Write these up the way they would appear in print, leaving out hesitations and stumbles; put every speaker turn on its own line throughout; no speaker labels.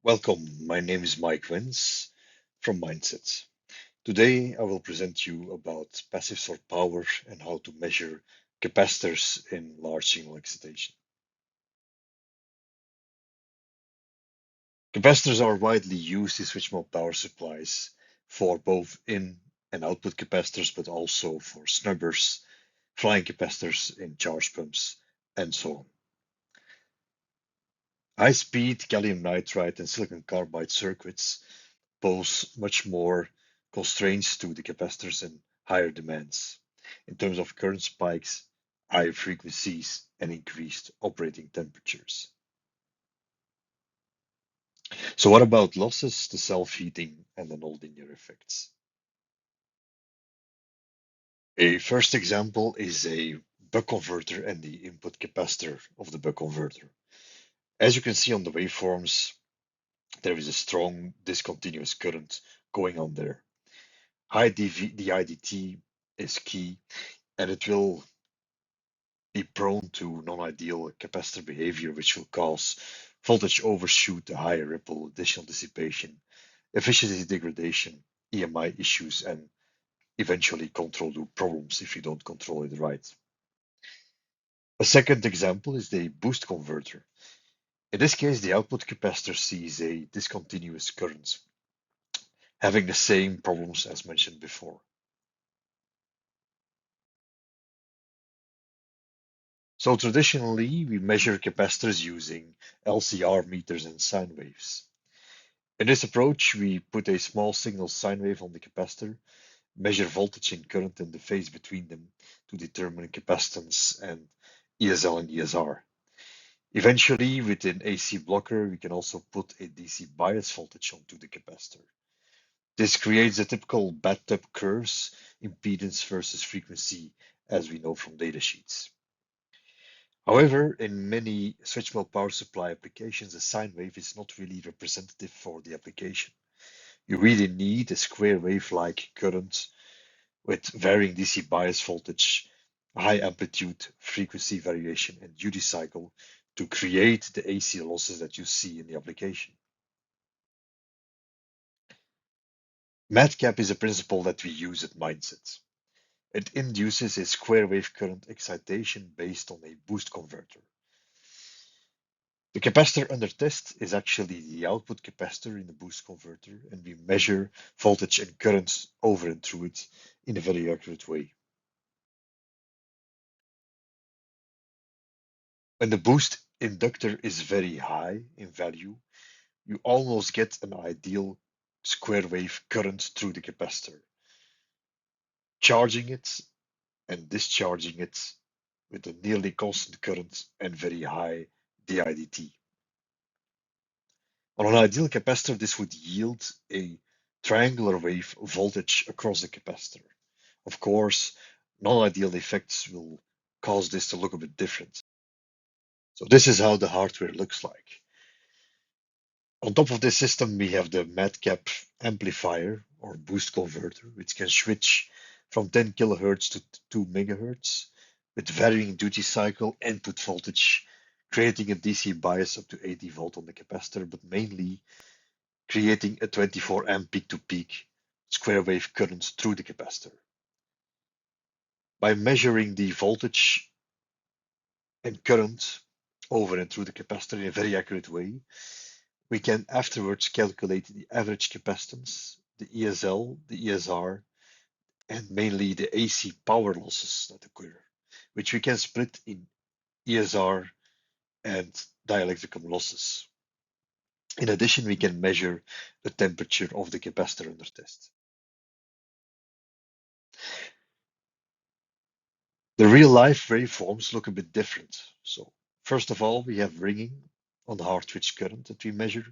Welcome, my name is Wens from MinDCet. Today I will present you about passive sort power and how to measure capacitors in large signal excitation. Capacitors are widely used in switch mode power supplies for both in and output capacitors, but also for snubbers, flying capacitors in charge pumps, and so on. High-speed gallium nitride and silicon carbide circuits pose much more constraints to the capacitors and higher demands in terms of current spikes, higher frequencies, and increased operating temperatures. So what about losses, the self-heating, and the non-linear effects? A first example is a buck converter and the input capacitor of the buck converter. As you can see on the waveforms, there is a strong discontinuous current going on there. High DIDT is key, and it will be prone to non-ideal capacitor behavior, which will cause voltage overshoot, a higher ripple, additional dissipation, efficiency degradation, EMI issues, and eventually control loop problems if you don't control it right. A second example is the boost converter. In this case, the output capacitor sees a discontinuous current, having the same problems as mentioned before. So traditionally, we measure capacitors using LCR meters and sine waves. In this approach, we put a small signal sine wave on the capacitor, measure voltage and current in the phase between them to determine capacitance and ESL and ESR. Eventually, with an AC blocker, we can also put a DC bias voltage onto the capacitor. This creates the typical bathtub curves, impedance versus frequency, as we know from datasheets. However, in many switch mode power supply applications, a sine wave is not really representative for the application. You really need a square wave-like current with varying DC bias voltage, high amplitude, frequency variation, and duty cycle to create the AC losses that you see in the application. MADCAP is a principle that we use at MinDCet. It induces a square wave current excitation based on a boost converter. The capacitor under test is actually the output capacitor in the boost converter, and we measure voltage and current over and through it in a very accurate way. When the boost inductor is very high in value, you almost get an ideal square wave current through the capacitor, charging it and discharging it with a nearly constant current and very high DIDT. On an ideal capacitor, this would yield a triangular wave voltage across the capacitor. Of course, non-ideal effects will cause this to look a bit different. So this is how the hardware looks like. On top of this system, we have the MADCAP amplifier or boost converter, which can switch from 10 kilohertz to 2 megahertz with varying duty cycle input voltage, creating a DC bias up to 80 volt on the capacitor, but mainly creating a 24 amp peak-to-peak square wave current through the capacitor. By measuring the voltage and current over and through the capacitor in a very accurate way, we can afterwards calculate the average capacitance, the ESL, the ESR, and mainly the AC power losses that occur, which we can split in ESR and dielectrical losses. In addition, we can measure the temperature of the capacitor under test. The real-life waveforms look a bit different. So first of all, we have ringing on the hard switch current that we measure.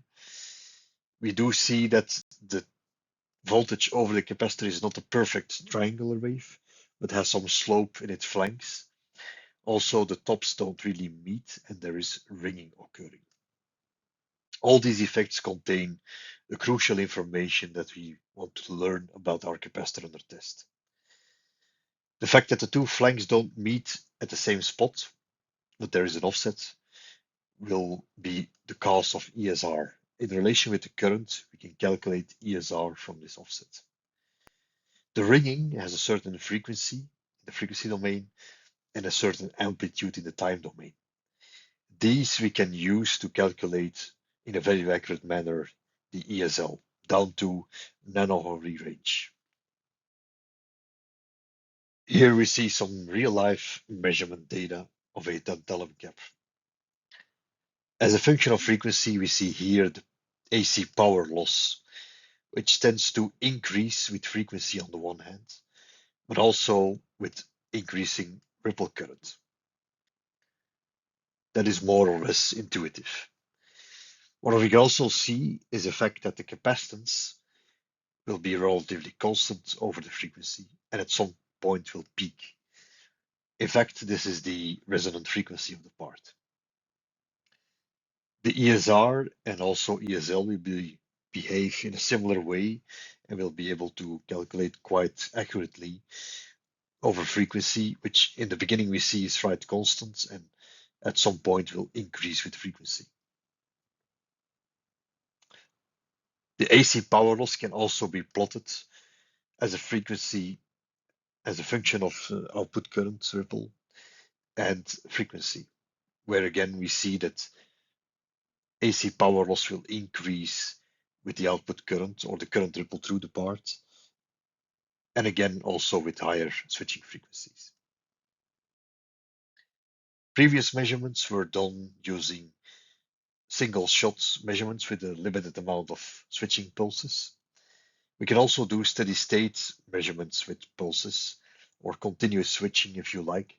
We do see that the voltage over the capacitor is not a perfect triangular wave, but has some slope in its flanks. Also, the tops don't really meet and there is ringing occurring. All these effects contain the crucial information that we want to learn about our capacitor under test. The fact that the two flanks don't meet at the same spot, but there is an offset, will be the cause of ESR in relation with the current, we can calculate ESR from this offset. The ringing has a certain frequency in the frequency domain and a certain amplitude in the time domain. These we can use to calculate in a very accurate manner the ESL down to nanohenry range. Here we see some real-life measurement data of a tantalum gap. As a function of frequency, we see here the AC power loss, which tends to increase with frequency on the one hand, but also with increasing ripple current. That is more or less intuitive. What we can also see is the fact that the capacitance will be relatively constant over the frequency and at some point will peak. In fact, this is the resonant frequency of the part. The ESR and also ESL will behave in a similar way and will be able to calculate quite accurately over frequency, which in the beginning we see is right constant and at some point will increase with frequency. The AC power loss can also be plotted as a frequency, as a function of output current ripple and frequency, where again we see that AC power loss will increase with the output current or the current ripple through the part, and again also with higher switching frequencies. Previous measurements were done using single shot measurements with a limited amount of switching pulses. We can also do steady state measurements with pulses or continuous switching if you like,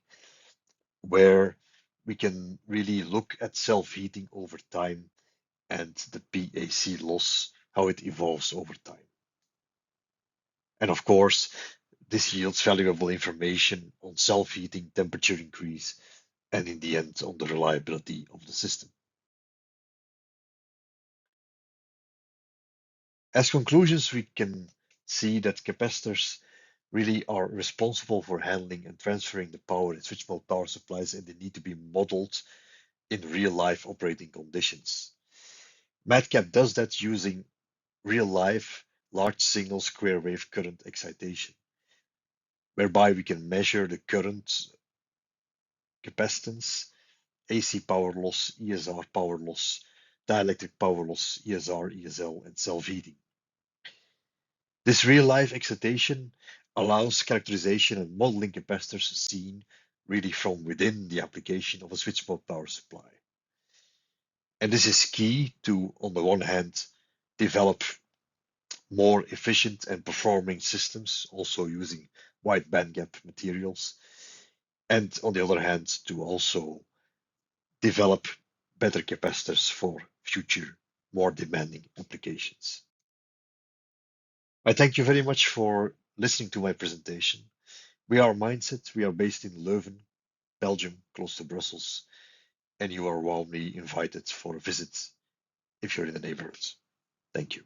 where we can really look at self-heating over time and the PAC loss, how it evolves over time. And of course, this yields valuable information on self-heating, temperature increase, and in the end on the reliability of the system. As conclusions, we can see that capacitors really are responsible for handling and transferring the power in switch mode power supplies, and they need to be modeled in real life operating conditions. MADCAP does that using real life large single square wave current excitation, whereby we can measure the current, capacitance, AC power loss, ESR power loss, dielectric power loss, ESR, ESL, and self-heating. This real-life excitation allows characterization and modeling capacitors seen really from within the application of a switch mode power supply. And this is key to, on the one hand, develop more efficient and performing systems, also using wide bandgap materials, and on the other hand, to also develop better capacitors for future, more demanding applications. I thank you very much for listening to my presentation. We are MinDCet. We are based in Leuven, Belgium, close to Brussels, and you are warmly invited for a visit if you're in the neighborhood. Thank you.